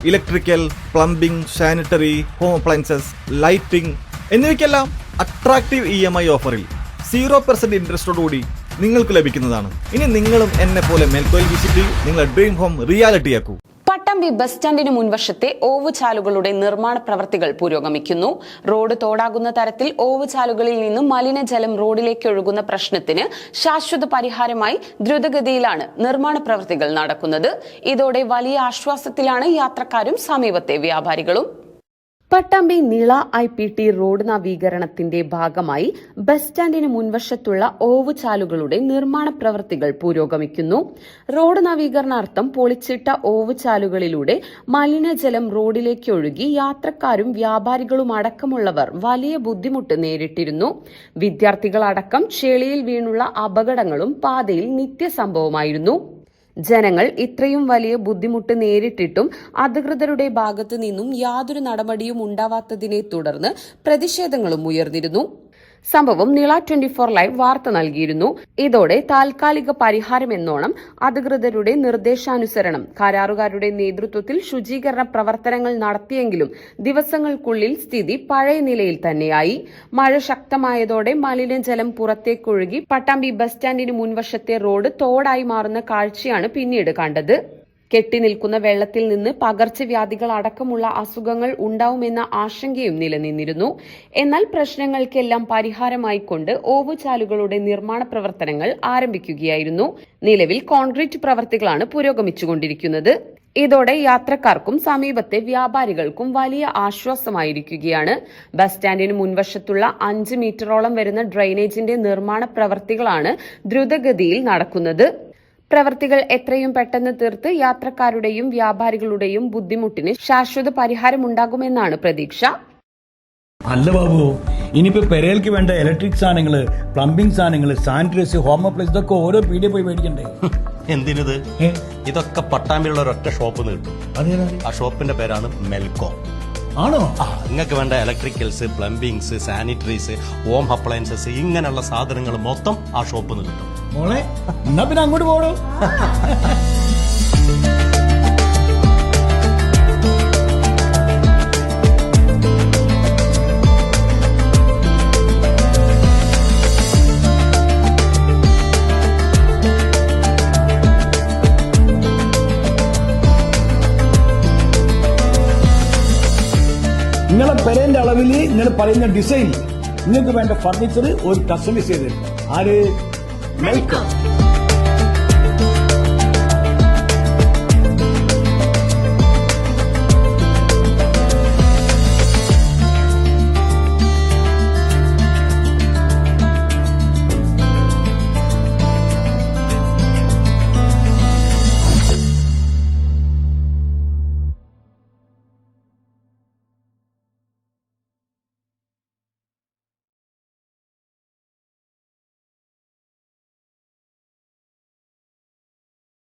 Electrical, plumbing, sanitary, home appliances, lighting എന്നിവയ്ക്കെല്ലാം attractive EMI ഓഫറിൽ 0% ഇൻട്രസ്റ്റോടുകൂടി നിങ്ങൾക്ക് ലഭിക്കുന്നതാണ്. ഇനി നിങ്ങളും എന്നെ പോലെ മെൽക്കോയിൽ വിസിറ്റ് ചെയ്യൂ, നിങ്ങളുടെ ഡ്രീം ഹോം റിയാലിറ്റിയാക്കൂ. പട്ടാമ്പി ബസ് സ്റ്റാൻഡിന് മുൻവശത്തെ ഓവുചാലുകളുടെ നിർമ്മാണ പ്രവൃത്തികൾ പുരോഗമിക്കുന്നു. റോഡ് തോടാകുന്ന തരത്തിൽ ഓവുചാലുകളിൽ നിന്നും മലിനജലം റോഡിലേക്ക് ഒഴുകുന്ന പ്രശ്നത്തിന് ശാശ്വത പരിഹാരമായി ദ്രുതഗതിയിലാണ് നിർമ്മാണ പ്രവൃത്തികൾ നടക്കുന്നത്. ഇതോടെ വലിയ ആശ്വാസത്തിലാണ് യാത്രക്കാരും സമീപത്തെ വ്യാപാരികളും. പട്ടാമ്പി നിള IPT റോഡ് നവീകരണത്തിന്റെ ഭാഗമായി ബസ് സ്റ്റാൻഡിന് മുൻവശത്തുള്ള ഓവുചാലുകളുടെ നിർമ്മാണ പ്രവൃത്തികൾ പുരോഗമിക്കുന്നു. റോഡ് നവീകരണാർത്ഥം പൊളിച്ചിട്ട ഓവുചാലുകളിലൂടെ മലിനജലം റോഡിലേക്ക് ഒഴുകി യാത്രക്കാരും വ്യാപാരികളും അടക്കമുള്ളവർ വലിയ ബുദ്ധിമുട്ട് നേരിട്ടിരുന്നു. വിദ്യാർത്ഥികളടക്കം ചെളിയിൽ വീണുള്ള അപകടങ്ങളും പാതയിൽ നിത്യസംഭവമായിരുന്നു. ജനങ്ങൾ ഇത്രയും വലിയ ബുദ്ധിമുട്ട് നേരിട്ടിട്ടും അധികൃതരുടെ ഭാഗത്തു നിന്നും യാതൊരു നടപടിയും ഉണ്ടാവാത്തതിനെ തുടർന്ന് പ്രതിഷേധങ്ങളും ഉയർന്നിരുന്നു. സംഭവം നിള 24 ലൈവ് വാർത്ത നൽകിയിരുന്നു. ഇതോടെ താൽക്കാലിക പരിഹാരമെന്നോണം അധികൃതരുടെ നിർദ്ദേശാനുസരണം കരാറുകാരുടെ നേതൃത്വത്തിൽ ശുചീകരണ പ്രവർത്തനങ്ങൾ നടത്തിയെങ്കിലും ദിവസങ്ങൾക്കുള്ളിൽ സ്ഥിതി പഴയ നിലയിൽ തന്നെയായി. മഴ ശക്തമായതോടെ മലിനജലം പുറത്തേക്കൊഴുകി പട്ടാമ്പി ബസ് സ്റ്റാൻഡിന് മുൻവശത്തെ റോഡ് തോടായി മാറുന്ന കാഴ്ചയാണ് പിന്നീട് കണ്ടത്. കെട്ടിനിൽക്കുന്ന വെള്ളത്തിൽ നിന്ന് പകർച്ചവ്യാധികൾ അടക്കമുള്ള അസുഖങ്ങൾ ഉണ്ടാവുമെന്ന ആശങ്കയും നിലനിന്നിരുന്നു. എന്നാൽ പ്രശ്നങ്ങൾക്കെല്ലാം പരിഹാരമായിക്കൊണ്ട് ഓവുചാലുകളുടെ നിർമ്മാണ പ്രവർത്തനങ്ങൾ ആരംഭിക്കുകയായിരുന്നു. നിലവിൽ കോൺക്രീറ്റ് പ്രവർത്തികളാണ് പുരോഗമിച്ചുകൊണ്ടിരിക്കുന്നത്. ഇതോടെ യാത്രക്കാർക്കും സമീപത്തെ വ്യാപാരികൾക്കും വലിയ ആശ്വാസമായിരിക്കുകയാണ്. ബസ് സ്റ്റാൻഡിന് മുൻവശത്തുള്ള 5 മീറ്ററോളം വരുന്ന ഡ്രെയിനേജിന്റെ നിർമ്മാണ പ്രവർത്തികളാണ് ദ്രുതഗതിയിൽ നടക്കുന്നത്. പ്രവർത്തികൾ എത്രയും പെട്ടെന്ന് തീർത്ത് യാത്രക്കാരുടെയും വ്യാപാരികളുടെയും ബുദ്ധിമുട്ടിന് ശാശ്വത പരിഹാരമുണ്ടാകുമെന്നാണ് പ്രതീക്ഷ. അല്ല ബാബു, ഇനിയിപ്പോ പെരേൽക്ക് വേണ്ട ഇലക്ട്രിക് സാധനങ്ങള്, പ്ലംബിംഗ് സാധനങ്ങള്, സാനിറ്റൈസ്, ഹോം അപ്ലയൻസ് ഇതൊക്കെ ഓരോ പീടിയ പോയി മേടിക്കണ്ടേ? എന്തിനത്? ഇതൊക്കെ പട്ടാമ്പിയുള്ള ഒരൊറ്റ ഷോപ്പ് കിട്ടും. ആ ഷോപ്പിന്റെ പേരാണ് മെൽക്കോ. ആണോ? നിങ്ങൾക്ക് വേണ്ട ഇലക്ട്രിക്കൽസ്, പ്ലംബിങ്സ്, സാനിറ്ററീസ്, ഹോം അപ്ലയൻസസ് ഇങ്ങനെയുള്ള സാധനങ്ങൾ മൊത്തം ആ ഷോപ്പിൽ നിന്ന് കിട്ടും. മോളെ എന്നാ പിന്നെ അങ്ങോട്ട് പോടോ. നിങ്ങളെ പെരേന്റെ അളവില് നിങ്ങൾ പറയുന്ന ഡിസൈൻ നിങ്ങൾക്ക് വേണ്ട ഫർണിച്ചർ ഒരു കസ്റ്റമൈസ് ചെയ്ത് ആര്? മെൽക്കോ.